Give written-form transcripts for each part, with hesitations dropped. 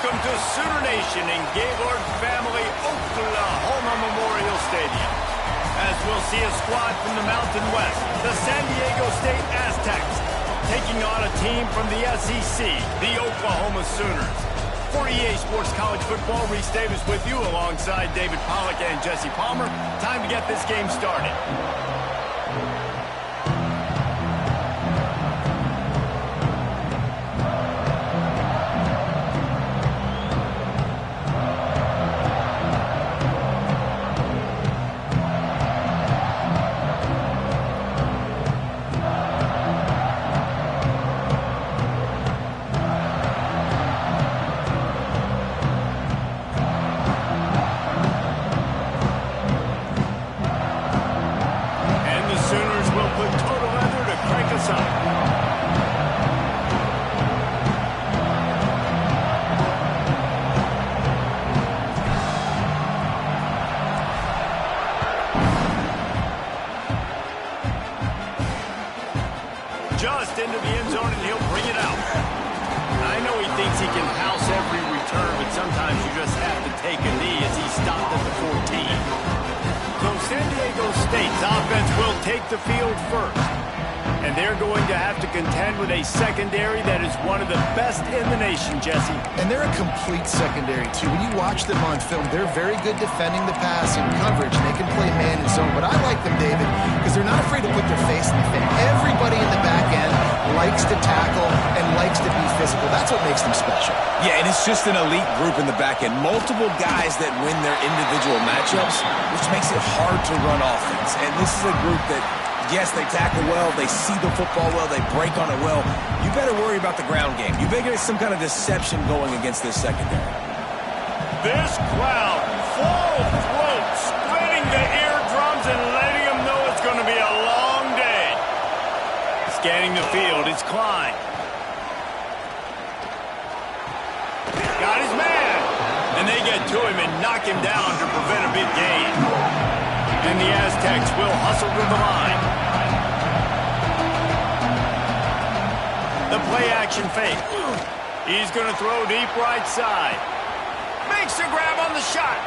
Welcome to Sooner Nation in Gaylord Family Oklahoma Memorial Stadium. As we'll see a squad from the Mountain West, the San Diego State Aztecs, taking on a team from the SEC, the Oklahoma Sooners. For EA Sports College Football, Reese Davis with you alongside David Pollack and Jesse Palmer. Time to get this game started. Just into the end zone, and he'll bring it out. I know he thinks he can house every return, but sometimes you just have to take a knee as he stopped at the 14. So San Diego State's offense will take the field first. And they're going to have to contend with a secondary that is one of the best in the nation, Jesse. And they're a complete secondary, too. When you watch them on film, they're very good defending the pass and coverage. They can play man and zone. But I like them, David, because they're not afraid to put their face in the thing. Everybody in the back end likes to tackle and likes to be physical. That's what makes them special. Yeah, and it's just an elite group in the back end. Multiple guys that win their individual matchups, which makes it hard to run offense. And this is a group that, yes, they tackle well, they see the football well, they break on it well. You better worry about the ground game. You better get some kind of deception going against this secondary. This crowd, full throat, splitting the eardrums and letting them know it's going to be a long day. Scanning the field, it's Klein. Got his man. And they get to him and knock him down to prevent a big gain. And the Aztecs will hustle to the line. The play-action fake. He's going to throw deep right side. Makes the grab on the shot.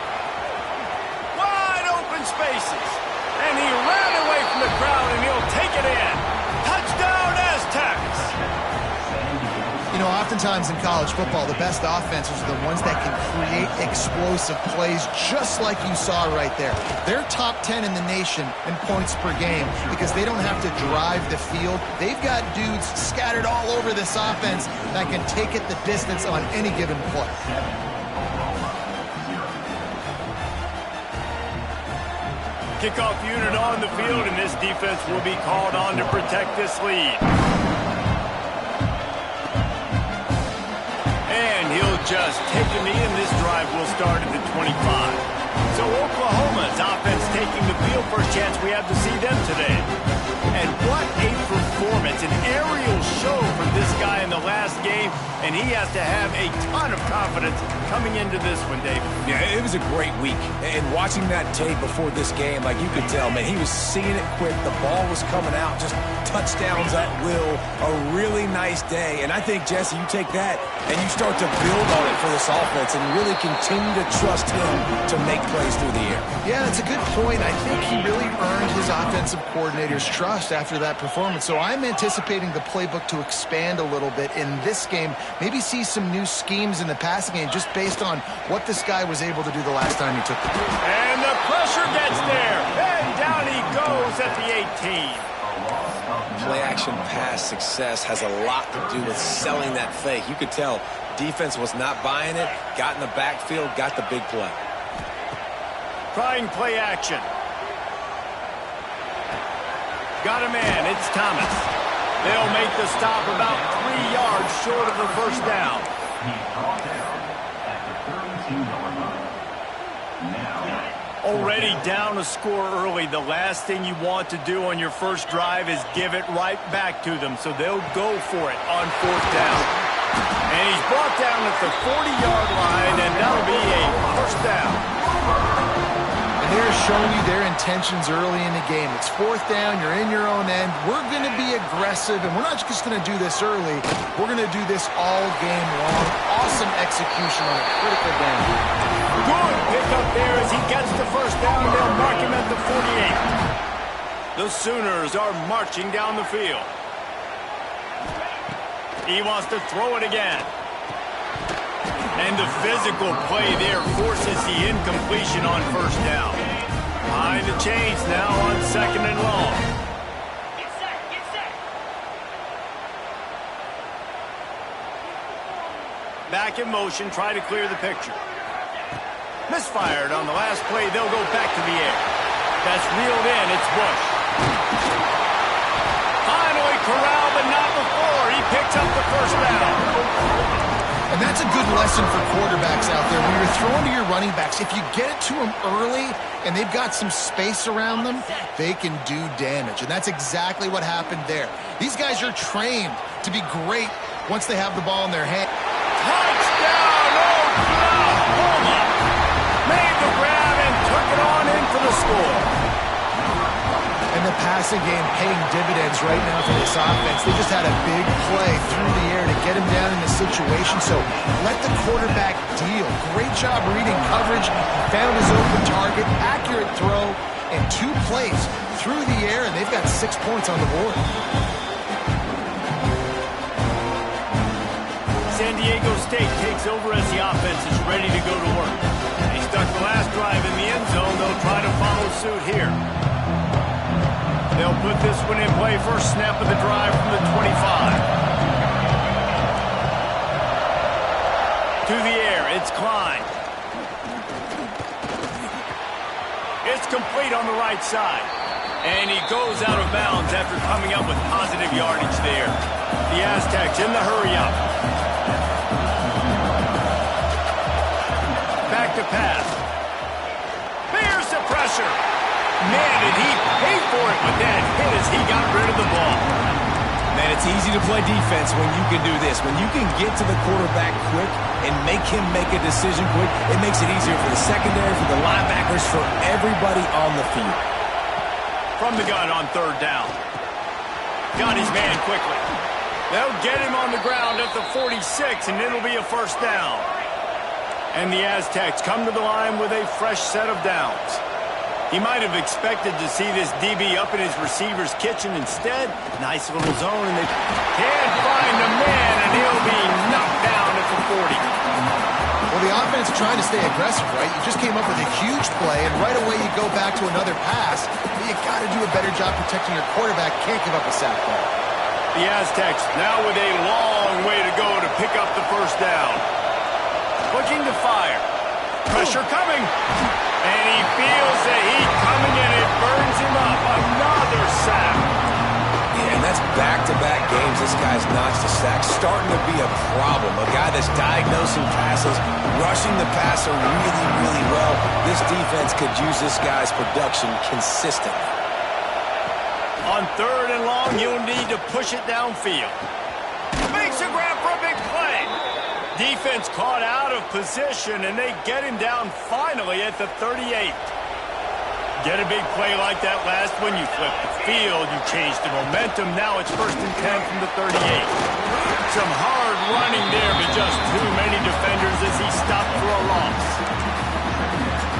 Wide open spaces. And he ran away from the crowd, and he'll take it in. Touchdown, Aztecs! You know, oftentimes in college football, the best offenses are the ones that can create explosive plays, just like you saw right there. They're top 10 in the nation in points per game because they don't have to drive the field. They've got dudes scattered all over this offense that can take it the distance on any given play. Kickoff unit on the field, and this defense will be called on to protect this lead. And he'll just take a knee, and this drive will start at the 25. So Oklahoma's offense taking the field. First chance we have to see them today. And what a performance, an aerial show from this guy in the last game, and he has to have a ton of confidence coming into this one, Dave. Yeah, it was a great week. And watching that tape before this game, like you could tell, man, he was seeing it quick. The ball was coming out, just touchdowns at will. A really nice day. And I think, Jesse, you take that and you start to build on it for this offense and really continue to trust him to make plays through the air. Yeah, that's a good point. I think he really earned his offensive coordinator's trust after that performance. So I'm anticipating the playbook to expand a little bit in this game. Maybe see some new schemes in the passing game just based on what this guy was able to do the last time he took the field. And the pressure gets there. And down he goes at the 18. Play-action pass success has a lot to do with selling that fake. You could tell defense was not buying it, got in the backfield, got the big play. Trying play action. Got a man, it's Thomas. They'll make the stop about 3 yards short of the first down. Already down a score early. The last thing you want to do on your first drive is give it right back to them. So they'll go for it on fourth down. And he's brought down at the 40-yard line, and that'll be a first down. And there's shown you their intentions early in the game. It's fourth down, you're in your own end. We're going to be aggressive, and we're not just going to do this early. We're going to do this all game long. Awesome execution on a critical down. Good pickup there as he gets the first down. They'll mark him at the 48. The Sooners are marching down the field. He wants to throw it again. And the physical play there forces the incompletion on first down. Behind the chains now on second and long. Get set, get set. Back in motion, try to clear the picture. Misfired on the last play, they'll go back to the air. That's reeled in, it's Bush. Finally corralled, but not before. He picks up the first down. And that's a good lesson for quarterbacks out there. When you're throwing to your running backs, if you get it to them early and they've got some space around them, they can do damage. And that's exactly what happened there. These guys are trained to be great once they have the ball in their hand. Touchdown, Oklahoma! Made the grab and took it on in for the score. And the passing game paying dividends right now for this offense. They just had a big play through the air to get him down in the situation. So let the quarterback deal. Great job reading coverage. Found his open target. Accurate throw. And 2 plays through the air. And they've got 6 points on the board. San Diego State takes over as the offense is ready to go to work. They stuck the last drive in the end zone. They'll try to follow suit here. They'll put this one in play. First snap of the drive from the 25. To the air, it's Klein. It's complete on the right side. And he goes out of bounds after coming up with positive yardage there. The Aztecs in the hurry-up. Back to pass. There's the pressure. Man, did he pay for it with that hit as he got rid of the ball. Man, it's easy to play defense when you can do this. When you can get to the quarterback quick and make him make a decision quick, it makes it easier for the secondary, for the linebackers, for everybody on the field. From the gun on third down. Got his man quickly. They'll get him on the ground at the 46, and it'll be a first down. And the Aztecs come to the line with a fresh set of downs. He might have expected to see this DB up in his receiver's kitchen. Instead, nice little zone, and they can't find the man, and he'll be knocked down at the 40. Well, the offense trying to stay aggressive, right? You just came up with a huge play, and right away you go back to another pass. But you got to do a better job protecting your quarterback. Can't give up a sack ball. The Aztecs now with a long way to go to pick up the first down. Looking to fire. Pressure coming. And he feels the heat coming, and it burns him up. Another sack. Yeah, and that's back-to-back games this guy's notched a sack. Starting to be a problem. A guy that's diagnosing passes, rushing the passer really, really well. This defense could use this guy's production consistently. On third and long, you'll need to push it downfield. Makes a grab for a big play. Defense caught out of position, and they get him down finally at the 38. Get a big play like that last one, you flip the field, you change the momentum. Now it's first and 10 from the 38. Some hard running there, but just too many defenders as he stopped for a loss.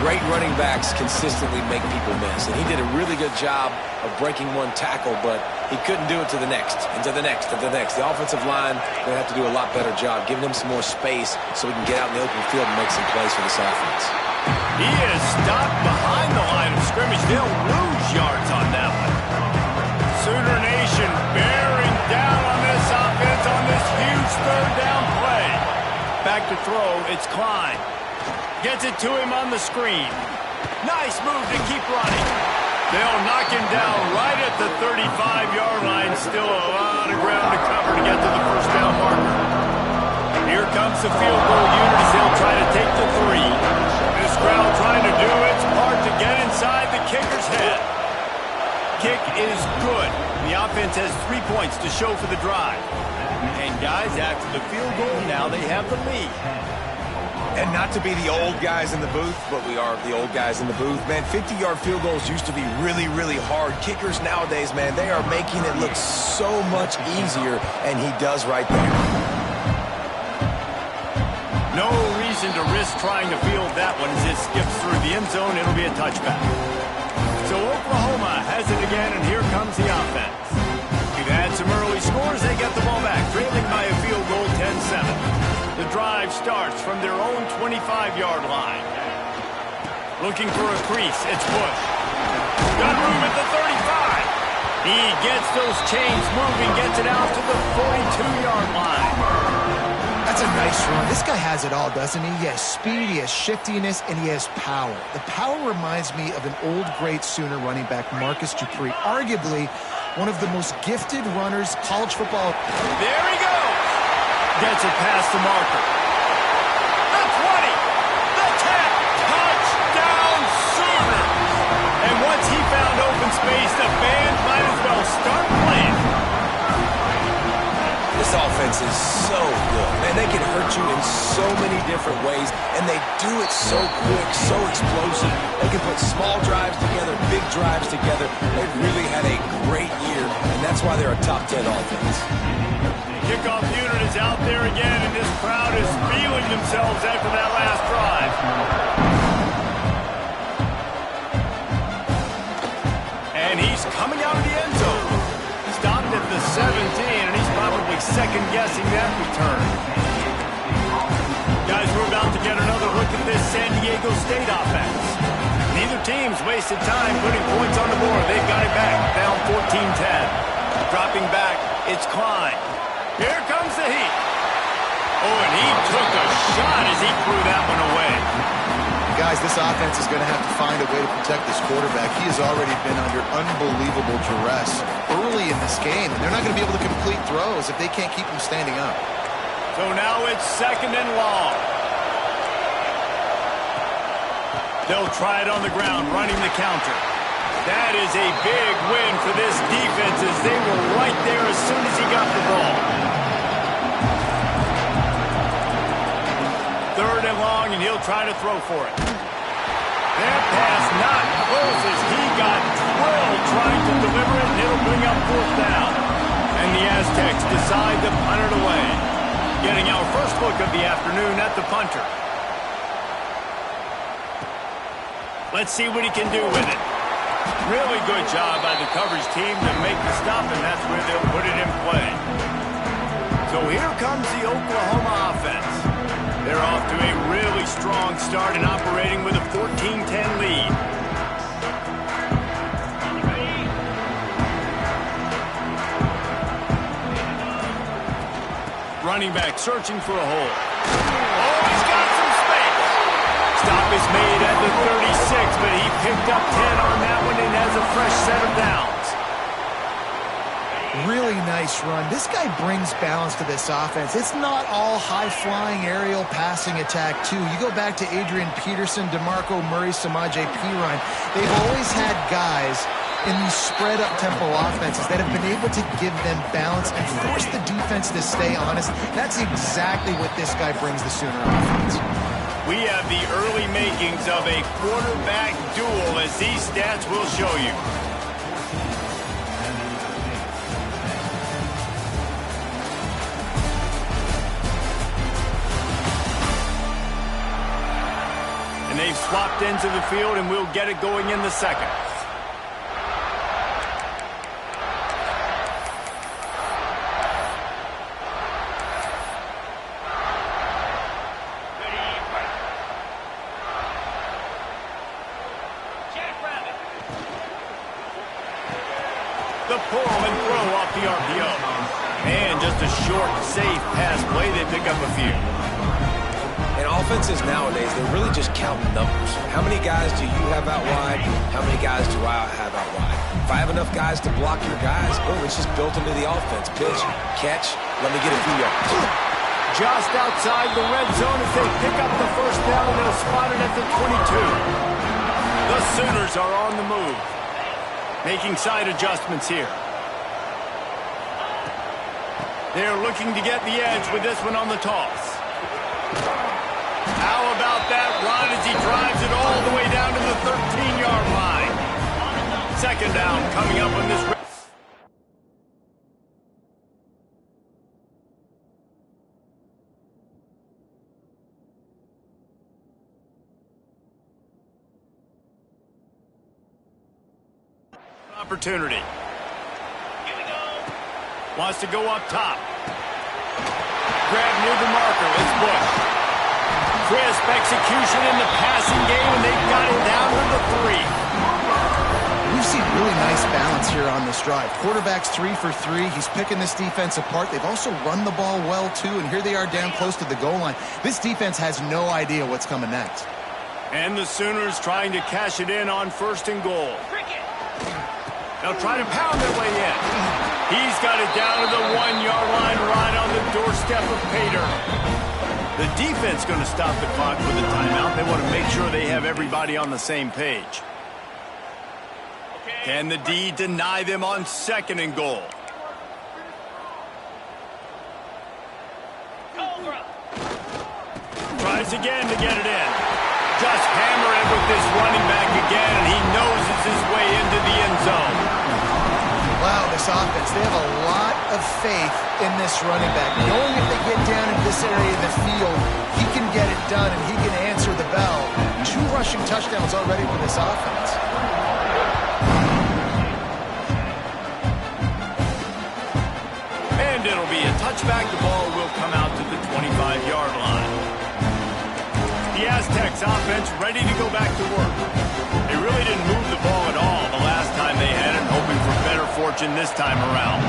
Great running backs consistently make people miss, and he did a really good job of breaking one tackle, but he couldn't do it to the next, and to the next, and to the next. The offensive line going to have to do a lot better job, giving him some more space so he can get out in the open field and make some plays for this offense. He is stopped behind the line of scrimmage. They'll lose yards on that one. Sooner Nation bearing down on this offense on this huge third down play. Back to throw, it's Klein. Gets it to him on the screen. Nice move to keep running. They'll knock him down right at the 35-yard line. Still a lot of ground to cover to get to the first down marker. Here comes the field goal unit as they'll try to take the 3. This crowd trying to do its part to get inside the kicker's head. Kick is good. The offense has 3 points to show for the drive. And guys, after the field goal, now they have the lead. And not to be the old guys in the booth, but we are the old guys in the booth. Man, 50-yard field goals used to be really, really hard. Kickers nowadays, man, they are making it look so much easier, and he does right there. No reason to risk trying to field that one as it skips through the end zone. It'll be a touchback. So Oklahoma has it again, and here comes the offense. We've had some early scores. They get the ball back, trailing by a field goal 10-7. The drive starts from their own 25-yard line. Looking for a crease. It's Bush. Got room at the 35. He gets those chains moving, gets it out to the 42-yard line. That's a nice run. This guy has it all, doesn't he? He has speed, he has shiftiness, and he has power. The power reminds me of an old great Sooner running back, Marcus Dupree, arguably one of the most gifted runners college football. There he goes. Gets it past the marker. The 20. The 10. Touchdown Sooners. And once he found open space, the band might as well start playing. This offense is so good. Man, they can hurt you in so many different ways, and they do it so quick, so explosive. They can put small drives together, big drives together. They've really had a great year, and that's why they're a top 10 offense. Kickoff unit is out there again, and this crowd is feeling themselves after that last drive. And he's coming out of the end zone. Stopped at the 17, and he's probably second-guessing that return. Guys, we're about to get another look at this San Diego State offense. Neither team's wasted time putting points on the board. They've got it back, down 14-10. Dropping back, it's Klein. Here comes the heat. Oh, and he took a shot as he threw that one away. Guys, this offense is going to have to find a way to protect this quarterback. He has already been under unbelievable duress early in this game, and they're not going to be able to complete throws if they can't keep him standing up. So now it's second and long. They'll try it on the ground, running the counter. That is a big win for this defense as they were right there as soon as he got the ball. Third and long, and he'll try to throw for it. That pass not close as he got drilled trying to deliver it, and it'll bring up fourth down. And the Aztecs decide to punt it away. Getting our first look of the afternoon at the punter. Let's see what he can do with it. Really good job by the coverage team to make the stop, and that's where they'll put it in play. So here comes the Oklahoma offense. They're off to a really strong start and operating with a 14-10 lead. Running back searching for a hole. Oh, he's got some space. Stop is made at the 36, but he picked up 10 on that one and has a fresh set of downs. Really nice run. This guy brings balance to this offense. It's not all high-flying aerial passing attack, too. You go back to Adrian Peterson, DeMarco Murray, Samaje Perine. They've always had guys in these spread-up tempo offenses that have been able to give them balance and force the defense to stay honest. That's exactly what this guy brings the Sooner offense. We have the early makings of a quarterback duel, as these stats will show you. And they've swapped into the field, and we'll get it going in the second. The pull and throw off the RPO. And just a short, safe pass play. They pick up a few. And offenses nowadays, they're really just counting numbers. How many guys do you have out wide? How many guys do I have out wide? If I have enough guys to block your guys, boom, it's just built into the offense. Pitch, catch, let me get a few yards. Just outside the red zone as they pick up the first down, and they'll spot it at the 22. The Sooners are on the move, making side adjustments here. They're looking to get the edge with this one on the toss. How about that run as he drives it all the way down to the 13-yard line? Second down coming up on this. Opportunity. Here we go. Wants to go up top. Grab near the marker. It's Bush. Crisp execution in the passing game, and they've got it down to the 3. We've seen really nice balance here on this drive. Quarterback's 3 for 3. He's picking this defense apart. They've also run the ball well, too, and here they are down close to the goal line. This defense has no idea what's coming next. And the Sooners trying to cash it in on 1st and goal. They'll try to pound their way in. He's got it down to the 1-yard line right on the doorstep of Pater. The defense going to stop the clock with a timeout. They want to make sure they have everybody on the same page. Can the D deny them on 2nd and goal? Tries again to get it in. Just hammer it with this running back again, and he noses his way into the end zone. Wow, this offense, they have a lot of faith in this running back. Knowing if they get down in this area of the field, he can get it done and he can answer the bell. 2 rushing touchdowns already for this offense. And it'll be a touchback. The ball will come out to the 25-yard line. The Aztecs offense ready to go back to work. They really didn't move the ball at all the last time they had it, hoping for better fortune this time around.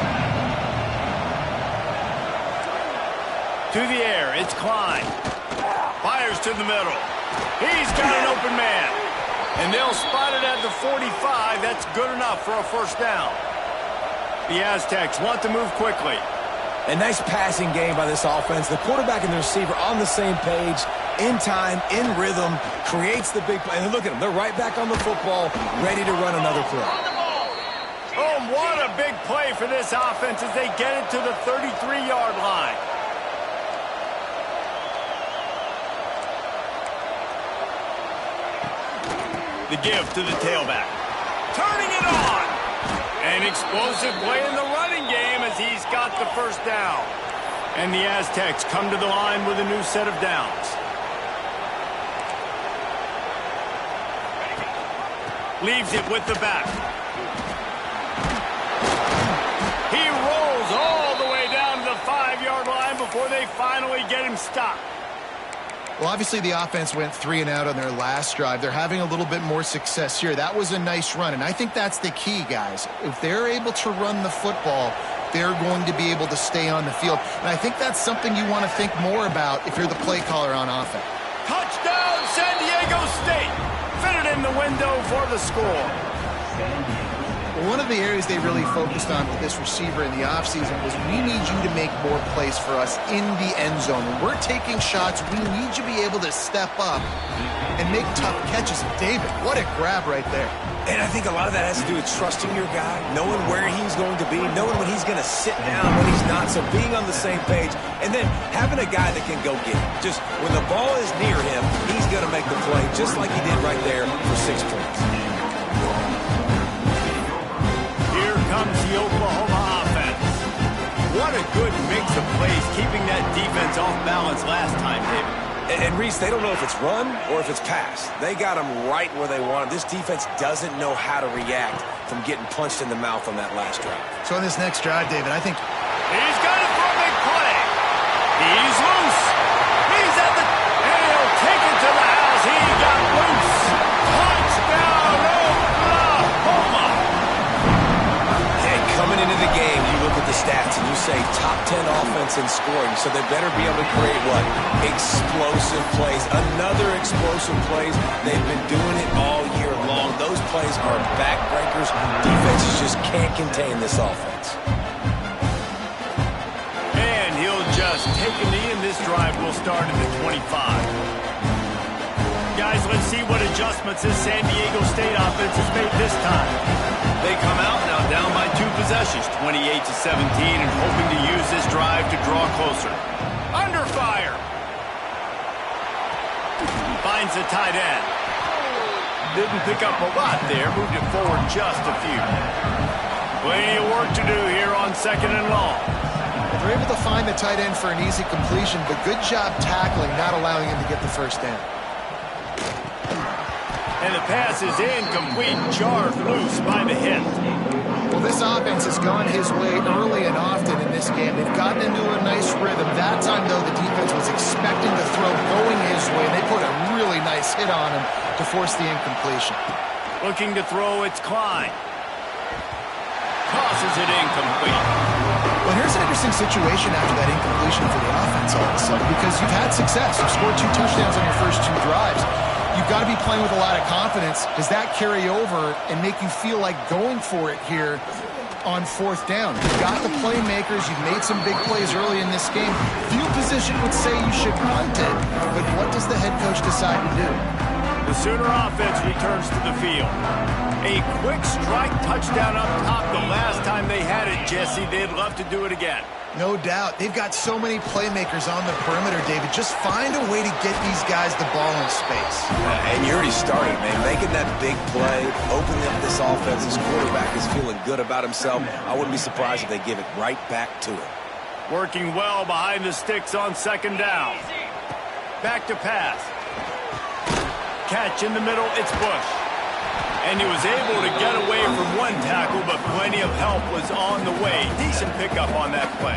To the air, it's Klein. Fires to the middle. He's got an open man. And they'll spot it at the 45. That's good enough for a 1st down. The Aztecs want to move quickly. A nice passing game by this offense. The quarterback and the receiver on the same page, in time, in rhythm, creates the big play. And look at them. They're right back on the football, ready to run another play. Oh, what a big play for this offense as they get it to the 33-yard line. The give to the tailback. Turning it on. An explosive play in the running game as he's got the 1st down. And the Aztecs come to the line with a new set of downs. Leaves it with the back. He rolls all the way down to the 5-yard line before they finally get him stopped. Well, obviously the offense went 3 and out on their last drive. They're having a little bit more success here. That was a nice run, and I think that's the key, guys. If they're able to run the football, they're going to be able to stay on the field. And I think that's something you want to think more about if you're the play caller on offense. Touchdown, San Diego State! Fitted in the window for the score. Well, one of the areas they really focused on with this receiver in the offseason was we need you to make more plays for us in the end zone. When we're taking shots, we need you to be able to step up and make tough catches. David, what a grab right there. And I think a lot of that has to do with trusting your guy, knowing where he's going to be, knowing when he's going to sit down, when he's not. So being on the same page, and then having a guy that can go get it. Just when the ball is near him, he's going to make the play, just like he did right there for 6 points. Here comes the Oklahoma offense. What a good mix of plays, keeping that defense off balance last time, David. And Reese, they don't know if it's run or if it's pass. They got them right where they want them. This defense doesn't know how to react from getting punched in the mouth on that last drive. So on this next drive, David, I think He's got it for a big play. He's loose. He's at the... And he'll take it to the house. He got loose. Touchdown, Oklahoma. Hey, coming into the game, you look at the stats and you say top 10 offense in scoring, so they better be able to create what? Explosive plays. Another explosive plays. They've been doing it all year long. Those plays are backbreakers. Defenses just can't contain this offense. And he'll just take a knee, and this drive will start at the 25. Guys, let's see what adjustments this San Diego State offense has made this time. They come out now down by 2 possessions, 28-17, and hoping to use this drive to draw closer. Under fire. finds the tight end. Didn't pick up a lot there, moved it forward just a few. Plenty of work to do here on 2nd and long. They're able to find the tight end for an easy completion, but good job tackling, not allowing him to get the first down. And the pass is incomplete, jarred loose by the hit. Well, this offense has gone his way early and often in this game. They've gotten into a nice rhythm. That time, though, the defense was expecting the throw going his way, and they put a really nice hit on him to force the incompletion. Looking to throw, it's Klein. Tosses it incomplete. Well, here's an interesting situation after that incompletion for the offense all of a sudden, because you've had success. You've scored 2 touchdowns on your first 2 drives. You've got to be playing with a lot of confidence. Does that carry over and make you feel like going for it here on 4th down? You've got the playmakers. You've made some big plays early in this game. Field position would say you should punt it, but what does the head coach decide to do? The Sooner offense returns to the field. A quick strike touchdown up top the last time they had it, Jesse. They'd love to do it again. No doubt. They've got so many playmakers on the perimeter, David. Just find a way to get these guys the ball in space. And you already started, man. Making that big play, opening up this offense. This quarterback is feeling good about himself. I wouldn't be surprised if they give it right back to him. Working well behind the sticks on 2nd down. Back to pass. Catch in the middle, it's Bush. And he was able to get away from one tackle, but plenty of help was on the way. Decent pickup on that play.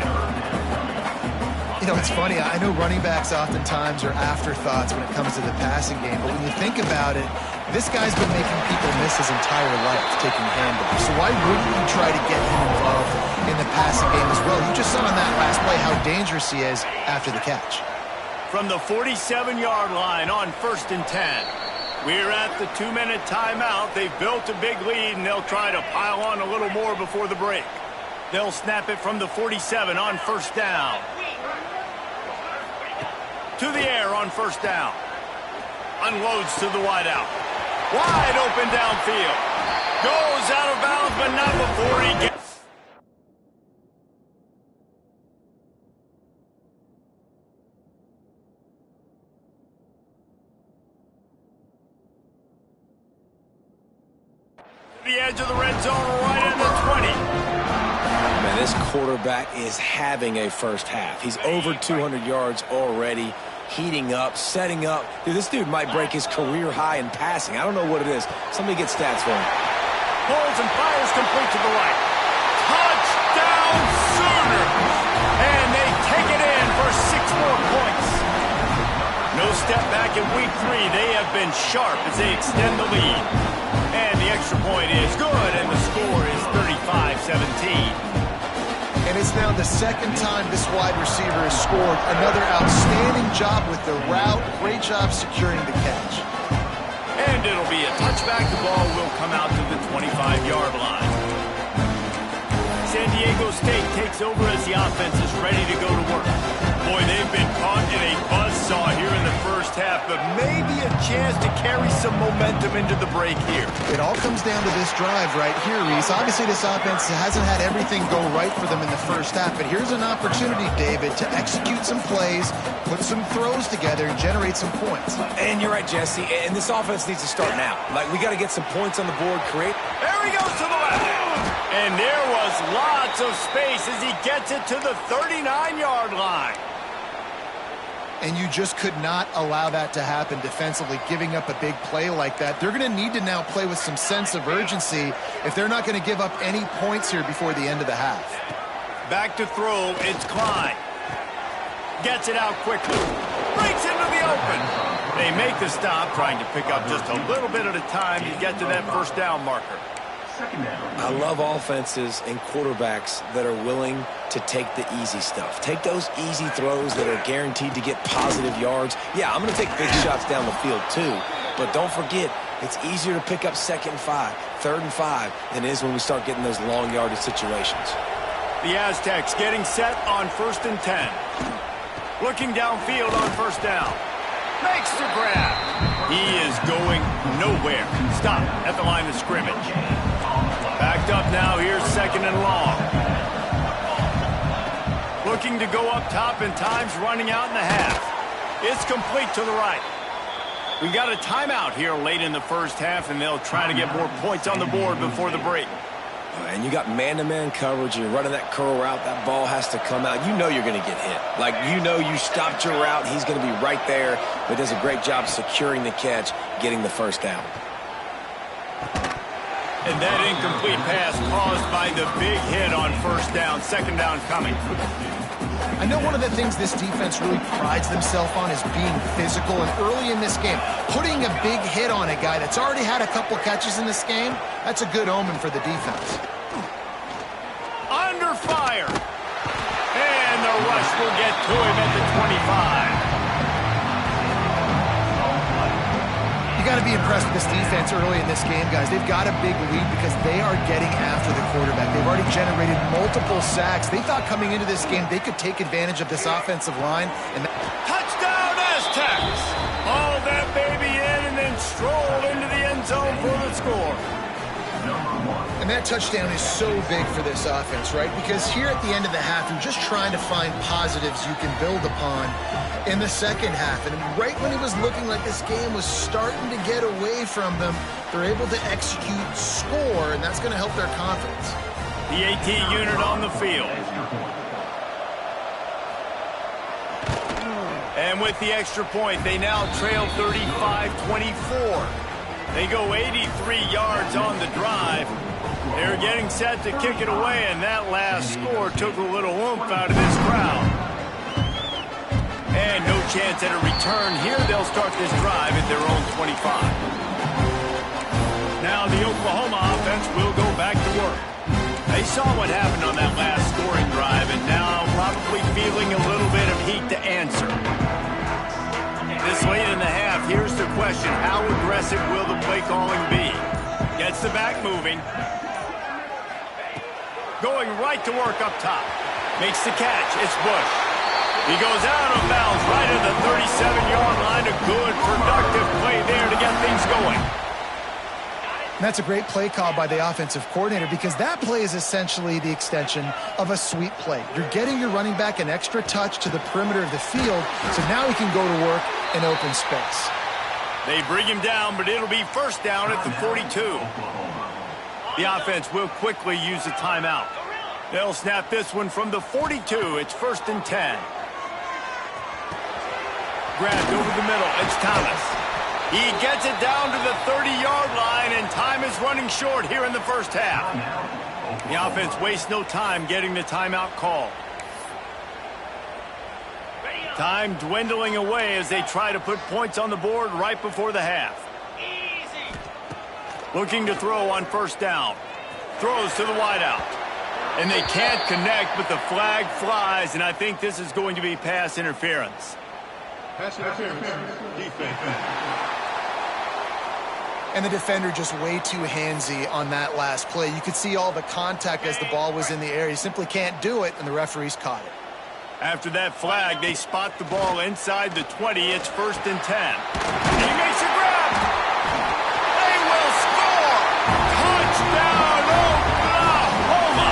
You know, it's funny. I know running backs oftentimes are afterthoughts when it comes to the passing game, but when you think about it, this guy's been making people miss his entire life taking handoffs. So why wouldn't you try to get him involved in the passing game as well? You just saw on that last play how dangerous he is after the catch. From the 47-yard line on 1st and 10. We're at the 2-minute timeout. They've built a big lead, and they'll try to pile on a little more before the break. They'll snap it from the 47 on 1st down. To the air on 1st down. Unloads to the wideout. Wide open downfield. Goes out of bounds, but not before he gets... the edge of the red zone right at the 20. Man, this quarterback is having a first half. He's over 200 yards already, heating up, setting up. Dude, this dude might break his career high in passing. I don't know what it is. Somebody get stats for him. Pulls and fires complete to the right. Touchdown Sooners! And they take it in for 6 more points. No step back in week 3. They have been sharp as they extend the lead. And the extra point is good, and the score is 35-17. And it's now the 2nd time this wide receiver has scored. Another outstanding job with the route. Great job securing the catch. And it'll be a touchback. The ball will come out to the 25-yard line. San Diego State takes over as the offense is ready to go to work. Boy, they've been caught in a buzzsaw here in the first half, but maybe a chance to carry some momentum into the break here. It all comes down to this drive right here, Reese. Obviously, this offense hasn't had everything go right for them in the first half, but here's an opportunity, David, to execute some plays, put some throws together, and generate some points. And you're right, Jesse, and this offense needs to start now. Like, we got to get some points on the board, create. There he goes to the left. And there was lots of space as he gets it to the 39-yard line. And you just could not allow that to happen defensively, giving up a big play like that. They're going to need to now play with some sense of urgency if they're not going to give up any points here before the end of the half. Back to throw, it's Klein. Gets it out quickly. Breaks into the open. They make the stop, trying to pick up just a little bit at a time to get to that 1st down marker. I love offenses and quarterbacks that are willing to take the easy stuff. Take those easy throws that are guaranteed to get positive yards. Yeah, I'm going to take big shots down the field too, but don't forget, it's easier to pick up 2nd and 5, 3rd and 5 than it is when we start getting those long yardage situations. The Aztecs getting set on 1st and 10. Looking downfield on 1st down. Makes the grab. He is going nowhere. Stop at the line of scrimmage. Backed up now, here's 2nd and long. Looking to go up top, and time's running out in the half. It's complete to the right. We got a timeout here late in the first half, and they'll try to get more points on the board before the break. And you got man-to-man coverage. You're running that curl route. That ball has to come out. You know you're going to get hit. Like, you know you stopped your route. He's going to be right there. But does a great job securing the catch, getting the first down. And that incomplete pass caused by the big hit on first down. Second down coming. I know one of the things this defense really prides themselves on is being physical, and early in this game, putting a big hit on a guy that's already had a couple catches in this game, that's a good omen for the defense. Under fire. And the rush will get to him at the 25. You got to be impressed with this defense early in this game, guys. They've got a big lead because they are getting after the quarterback. They've already generated multiple sacks. They thought coming into this game they could take advantage of this offensive line. And touchdown Aztecs! Haul that baby in and then stroll into the end zone for the score. And that touchdown is so big for this offense, right? Because here at the end of the half, you're just trying to find positives you can build upon in the second half. And right when it was looking like this game was starting to get away from them, they're able to execute, score, and that's going to help their confidence. The AT unit on the field. And with the extra point, they now trail 35-24. They go 83 yards on the drive. They're getting set to kick it away, and that last score took a little oomph out of this crowd. And no chance at a return here. They'll start this drive at their own 25. Now the Oklahoma offense will go back to work. They saw what happened on that last scoring drive, and now probably feeling a little bit of heat to answer. This late in the half, here's the question. How aggressive will the play calling be? Gets the back moving. Going right to work up top. Makes the catch. It's Bush. He goes out of bounds right at the 37-yard line. A good, productive play there to get things going. And that's a great play call by the offensive coordinator because that play is essentially the extension of a sweep play. You're getting your running back an extra touch to the perimeter of the field, so now he can go to work in open space. They bring him down, but it'll be first down at the 42. The offense will quickly use a timeout. They'll snap this one from the 42. It's 1st and 10. Grabbed over the middle. It's Thomas. He gets it down to the 30-yard line, and time is running short here in the first half. The offense wastes no time getting the timeout call. Time dwindling away as they try to put points on the board right before the half. Looking to throw on first down. Throws to the wideout. And they can't connect, but the flag flies, and I think this is going to be pass interference. Pass interference. Defense. And the defender just way too handsy on that last play. You could see all the contact as the ball was in the air. He simply can't do it, and the referees caught it. After that flag, they spot the ball inside the 20. It's 1st and 10. He makes a grab. They will score. Touchdown, Oklahoma.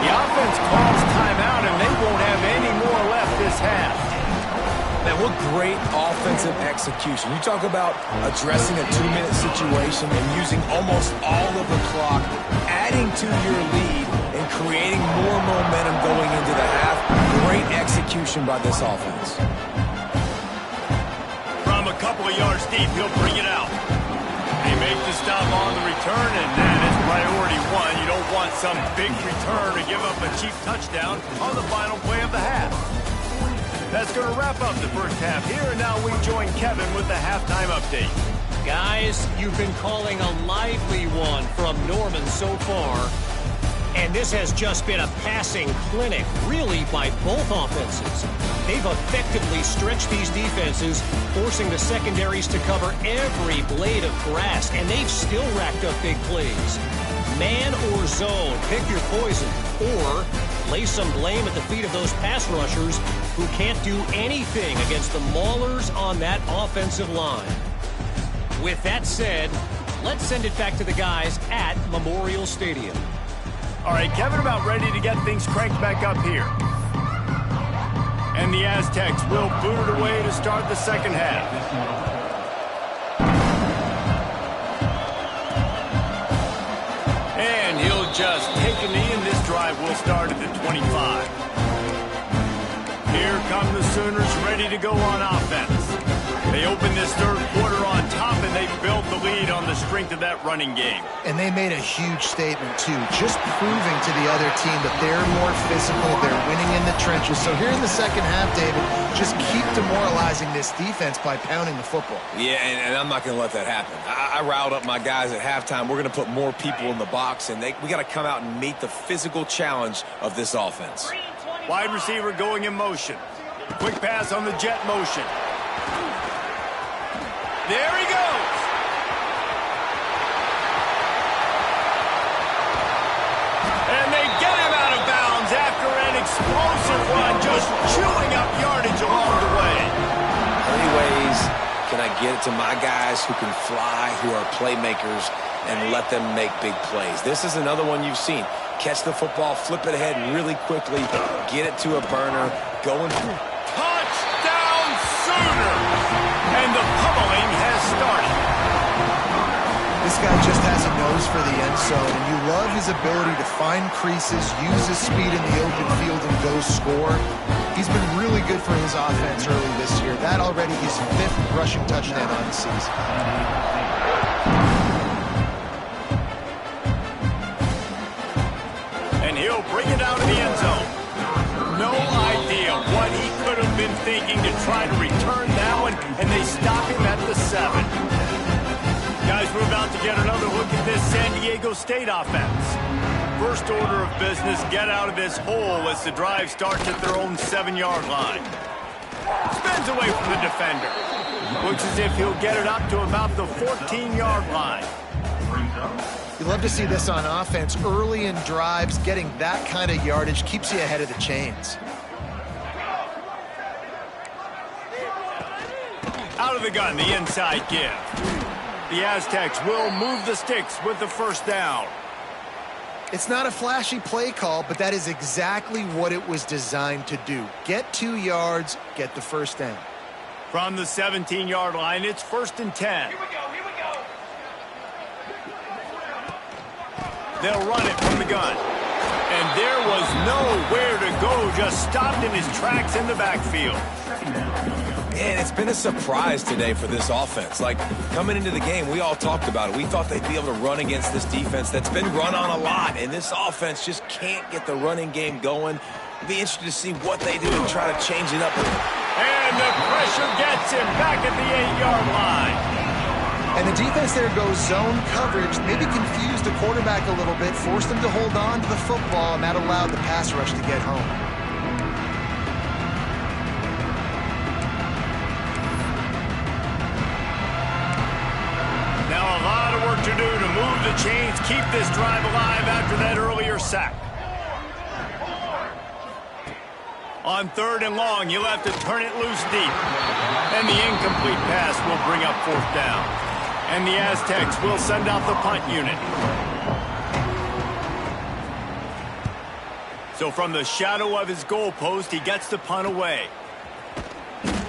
The offense calls timeout, and they won't have any more left this half. Man, what great offensive execution. You talk about addressing a 2-minute situation and using almost all of the clock, adding to your lead, and creating more momentum going into the half. Great execution by this offense. From a couple of yards deep, he'll bring it out. They make the stop on the return, and that is priority one. You don't want some big return to give up a cheap touchdown on the final play of the half. That's going to wrap up the first half here, and now we join Kevin with the halftime update. Guys, you've been calling a lively one from Norman so far, and this has just been a passing clinic, really, by both offenses. They've effectively stretched these defenses, forcing the secondaries to cover every blade of grass, and they've still racked up big plays. Man or zone, pick your poison, or lay some blame at the feet of those pass rushers who can't do anything against the maulers on that offensive line. With that said, let's send it back to the guys at Memorial Stadium. All right, Kevin, about ready to get things cranked back up here. And the Aztecs will boot it away to start the second half. just take a knee, and this drive will start at the 25. Here come the Sooners ready to go on offense. They open this third quarter on top, and they built the lead on the strength of that running game. And they made a huge statement, too, just proving to the other team that they're more physical, they're winning in the trenches. So here in the second half, David, just keep demoralizing this defense by pounding the football. Yeah, and I'm not going to let that happen. I riled up my guys at halftime. We're going to put more people in the box, and we got to come out and meet the physical challenge of this offense. Wide receiver going in motion. Quick pass on the jet motion. There he goes. And they get him out of bounds after an explosive run, just chewing up yardage along the way. How many ways can I get it to my guys who can fly, who are playmakers, and let them make big plays? This is another one you've seen. Catch the football, flip it ahead really quickly, get it to a burner, going through. Touchdown Sooners! And the pummeling has started. This guy just has a nose for the end zone, and you love his ability to find creases, use his speed in the open field, and go score. He's been really good for his offense early this year. That already his 5th rushing touchdown on the season. And he'll bring it out of the end zone. No idea what he could have been thinking to try to return that one, and they stop him at the 7. Guys, we're about to get another look at this San Diego State offense. First order of business, get out of this hole as the drive starts at their own 7-yard line. Spins away from the defender. Looks as if he'll get it up to about the 14-yard line. You love to see this on offense. Early in drives, getting that kind of yardage keeps you ahead of the chains. Out of the gun, the inside give. The Aztecs will move the sticks with the first down. It's not a flashy play call, but that is exactly what it was designed to do. Get 2 yards, get the first down. From the 17-yard line, it's 1st and 10. Here we go, here we go. They'll run it from the gun. And there was nowhere to go, just stopped in his tracks in the backfield. And it's been a surprise today for this offense. Like, coming into the game, we all talked about it. We thought they'd be able to run against this defense that's been run on a lot, and this offense just can't get the running game going. It'll be interesting to see what they do and try to change it up. And the pressure gets him back at the 8-yard line. And the defense there goes zone coverage, maybe confused the quarterback a little bit, forced him to hold on to the football, and that allowed the pass rush to get home. Now a lot of work to do to move the chains, keep this drive alive after that earlier sack. On 3rd and long, you'll have to turn it loose deep. And the incomplete pass will bring up 4th down. And the Aztecs will send out the punt unit. So from the shadow of his goalpost, he gets the punt away.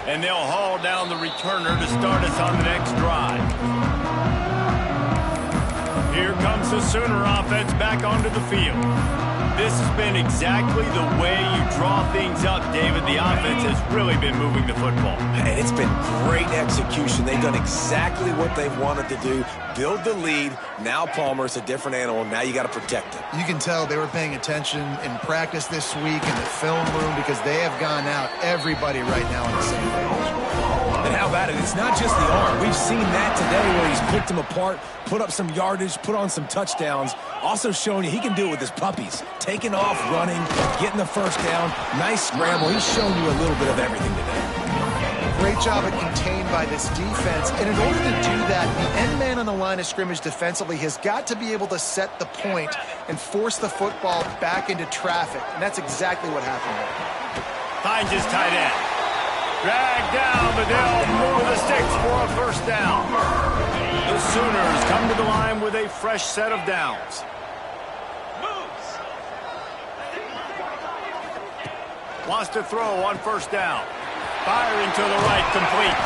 And they'll haul down the returner to start us on the next drive. Here comes the Sooner offense back onto the field. This has been exactly the way you draw things up, David. The offense has really been moving the football. And it's been great execution. They've done exactly what they've wanted to do. Build the lead. Now Palmer's a different animal. Now you got to protect him. You can tell they were paying attention in practice this week in the film room because they have gone out, everybody right now on the same page. And how about it? It's not just the arm. We've seen that today where he's picked them apart, put up some yardage, put on some touchdowns. Also showing you he can do it with his puppies. Taking off, running, getting the first down. Nice scramble. He's shown you a little bit of everything today. Great job at contained by this defense. And in order to do that, the end man on the line of scrimmage defensively has got to be able to set the point and force the football back into traffic. And that's exactly what happened there. Finds his tight end. Dragged down, but they'll move the sticks for a first down. The Sooners come to the line with a fresh set of downs. Wants to throw on first down. Firing to the right, complete.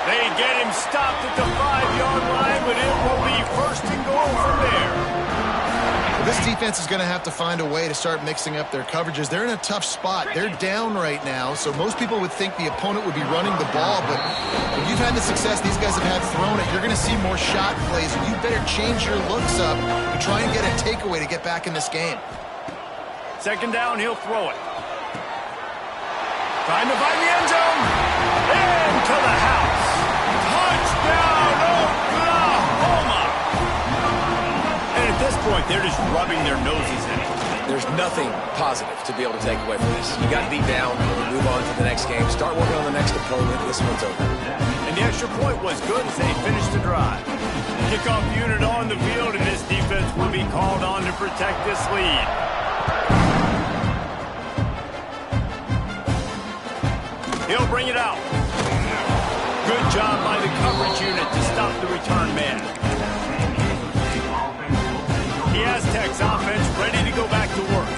They get him stopped at the 5-yard line, but it will be 1st and goal from there. This defense is going to have to find a way to start mixing up their coverages. They're in a tough spot. They're down right now, so most people would think the opponent would be running the ball, but if you've had the success these guys have had throwing it, you're going to see more shot plays. You better change your looks up and try and get a takeaway to get back in this game. Second down, he'll throw it. Trying to find the end zone. Into the house. Touchdown, Oklahoma. And at this point, they're just rubbing their noses in it. There's nothing positive to be able to take away from this. You got beat down, you move on to the next game, start working on the next opponent. This one's over. And the extra point was good as they finished the drive. Kickoff unit on the field, and this defense will be called on to protect this lead. He'll bring it out. Good job by the coverage unit to stop the return man. The Aztecs offense ready to go back to work.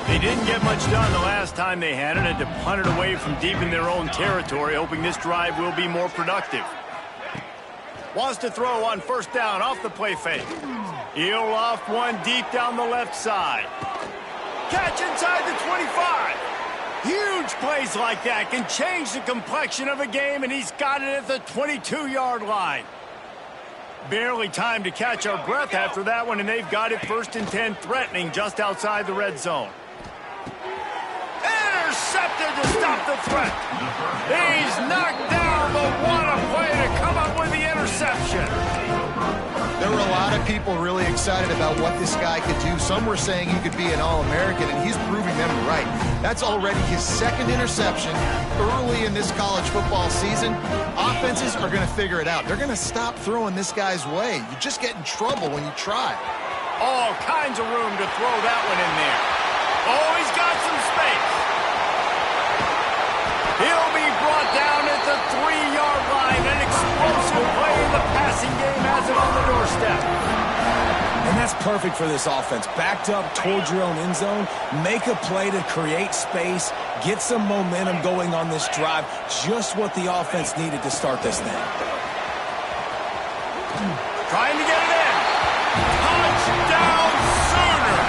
They didn't get much done the last time they had it, and to punt it away from deep in their own territory, hoping this drive will be more productive. Wants to throw on first down off the play fake. He'll off one deep down the left side. Catch inside the 25. Huge plays like that can change the complexion of a game, and he's got it at the 22-yard line. Barely time to catch our breath after that one, and they've got it 1st and 10, threatening just outside the red zone. Intercepted to stop the threat. He's knocked down, but what a play to come up with the interception. There were a lot of people really excited about what this guy could do. Some were saying he could be an All-American, and he's proving them right. That's already his 2nd interception early in this college football season. Offenses are going to figure it out. They're going to stop throwing this guy's way. You just get in trouble when you try. All kinds of room to throw that one in there. Oh, he's got some space. He'll be brought down at the 3-yard line. An explosive play in the passing game has it on the doorstep. And that's perfect for this offense. Backed up towards your own end zone, make a play to create space, get some momentum going on this drive. Just what the offense needed to start this thing. Trying to get it in. Touchdown Sooner.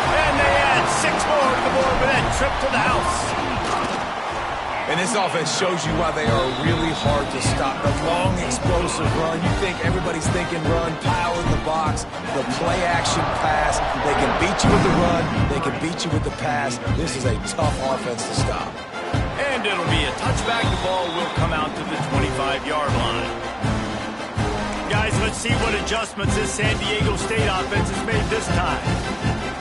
And they add 6 more to the board with that trip to the house. And this offense shows you why they are really hard to stop. The long, explosive run. You think everybody's thinking run, pile in the box, the play-action pass. They can beat you with the run. They can beat you with the pass. This is a tough offense to stop. And it'll be a touchback. The ball will come out to the 25-yard line. Guys, let's see what adjustments this San Diego State offense has made this time.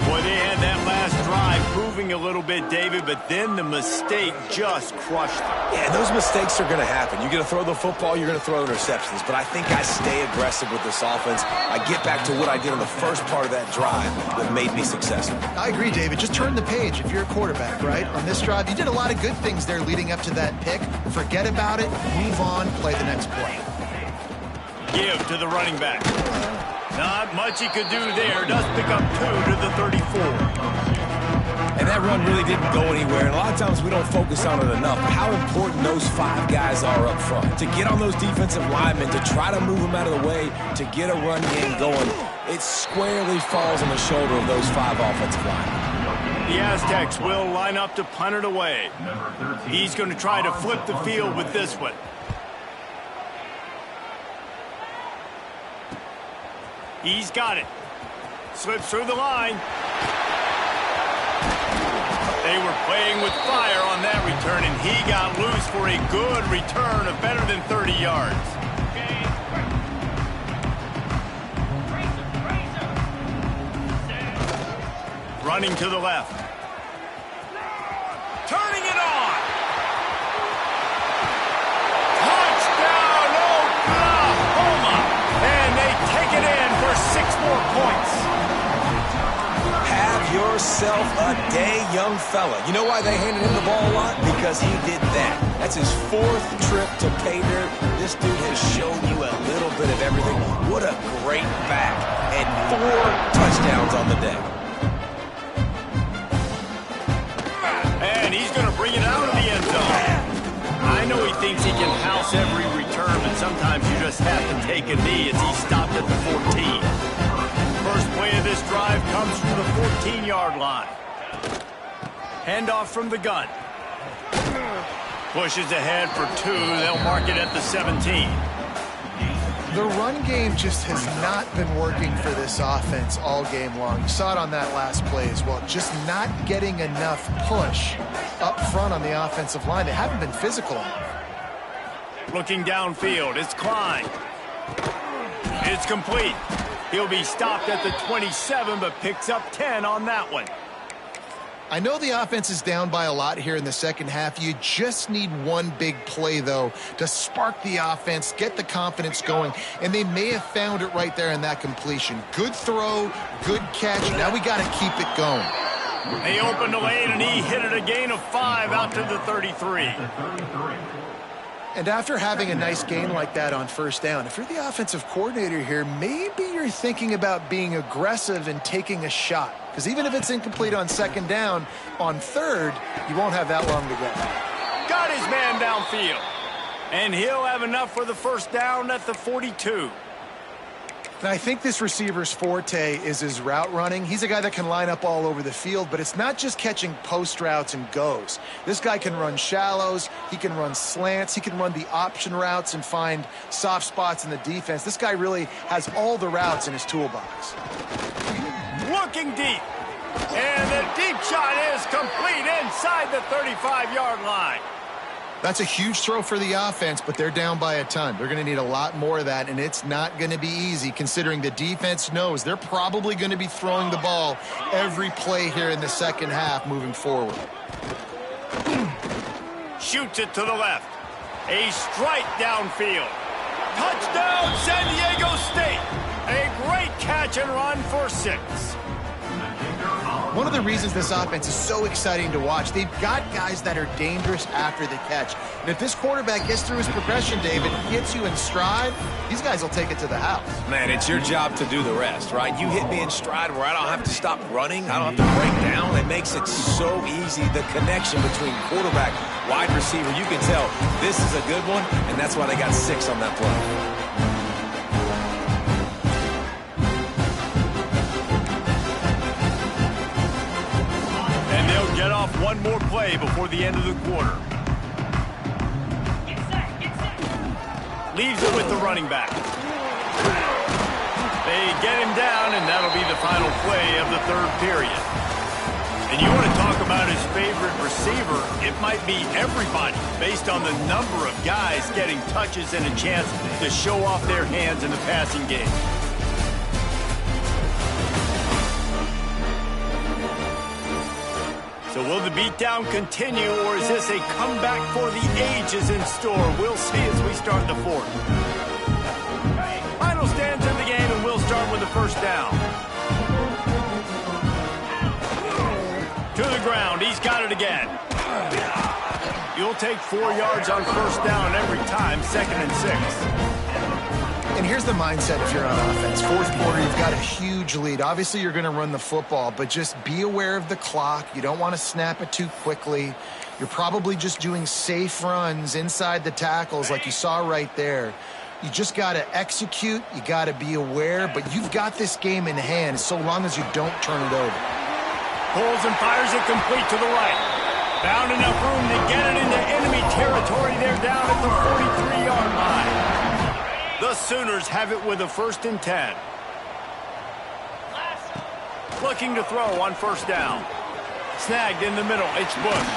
Boy, they had that last drive proving a little bit, David, but then the mistake just crushed them. Yeah, those mistakes are going to happen. You're going to throw the football, you're going to throw interceptions, but I think I stay aggressive with this offense. I get back to what I did in the first part of that drive that made me successful. I agree, David. Just turn the page if you're a quarterback, right? On this drive, you did a lot of good things there leading up to that pick. Forget about it, move on, play the next play. Give to the running back. Not much he could do there. Does pick up 2 to the 34. And that run really didn't go anywhere. And a lot of times we don't focus on it enough. How important those 5 guys are up front. To get on those defensive linemen, to try to move them out of the way, to get a run game going, it squarely falls on the shoulder of those 5 offensive linemen. The Aztecs will line up to punt it away. He's going to try to flip the field with this one. He's got it. Slips through the line. They were playing with fire on that return, and he got loose for a good return of better than 30 yards. Running to the left. Turning it on. Touchdown, Oklahoma. And they take it in for 6 more points. Have yourself a day, young fella. You know why they handed him the ball a lot? Because he did that. That's his 4th trip to pay dirt. This dude has shown you a little bit of everything. What a great back. And 4 touchdowns on the day. And he's going to bring it out of the end zone. I know he thinks he can house every return, but sometimes you just have to take a knee as he stopped at the 14. First play of this drive comes from the 14-yard line. Handoff from the gun. Pushes ahead for 2. They'll mark it at the 17. The run game just has not been working for this offense all game long. You saw it on that last play as well. Just not getting enough push up front on the offensive line. They haven't been physical enough. Looking downfield, it's Klein. It's complete. He'll be stopped at the 27, but picks up 10 on that one. I know the offense is down by a lot here in the second half. You just need one big play, though, to spark the offense, get the confidence going, and they may have found it right there in that completion. Good throw, good catch. Now we got to keep it going. They opened the lane, and he hit it a gain of 5 out to the 33. And after having a nice gain like that on first down, if you're the offensive coordinator here, maybe you're thinking about being aggressive and taking a shot. Because even if it's incomplete on second down, on third, you won't have that long to go. Got his man downfield. And he'll have enough for the first down at the 42. And I think this receiver's forte is his route running. He's a guy that can line up all over the field, but it's not just catching post routes and goes. This guy can run shallows, he can run slants, he can run the option routes and find soft spots in the defense. This guy really has all the routes in his toolbox. Looking deep. And the deep shot is complete inside the 35-yard line. That's a huge throw for the offense, but they're down by a ton. They're going to need a lot more of that, and it's not going to be easy considering the defense knows they're probably going to be throwing the ball every play here in the second half moving forward. Shoots it to the left. A strike downfield. Touchdown, San Diego State. A great catch and run for 6. One of the reasons this offense is so exciting to watch, they've got guys that are dangerous after the catch. And if this quarterback gets through his progression, David, hits you in stride, these guys will take it to the house. Man, it's your job to do the rest, right? You hit me in stride where I don't have to stop running. I don't have to break down. It makes it so easy. The connection between quarterback, wide receiver, you can tell this is a good one, and that's why they got 6 on that play. Get off one more play before the end of the quarter. Leaves it with the running back. They get him down, and that'll be the final play of the third period. And you want to talk about his favorite receiver, it might be everybody based on the number of guys getting touches and a chance to show off their hands in the passing game. So will the beatdown continue, or is this a comeback for the ages in store? We'll see as we start the fourth. Final stands in the game, and we'll start with the first down. To the ground, he's got it again. You'll take 4 yards on first down every time, 2nd and 6. And here's the mindset if you're on offense. Fourth quarter, you've got a huge lead. Obviously, you're going to run the football, but just be aware of the clock. You don't want to snap it too quickly. You're probably just doing safe runs inside the tackles like you saw right there. You just got to execute. You got to be aware, but you've got this game in hand so long as you don't turn it over. Pulls and fires it complete to the right. Found enough room to get it into enemy territory. They're down at the 43-yard line. The Sooners have it with a 1st and 10. Looking to throw on first down. Snagged in the middle. It's Bush.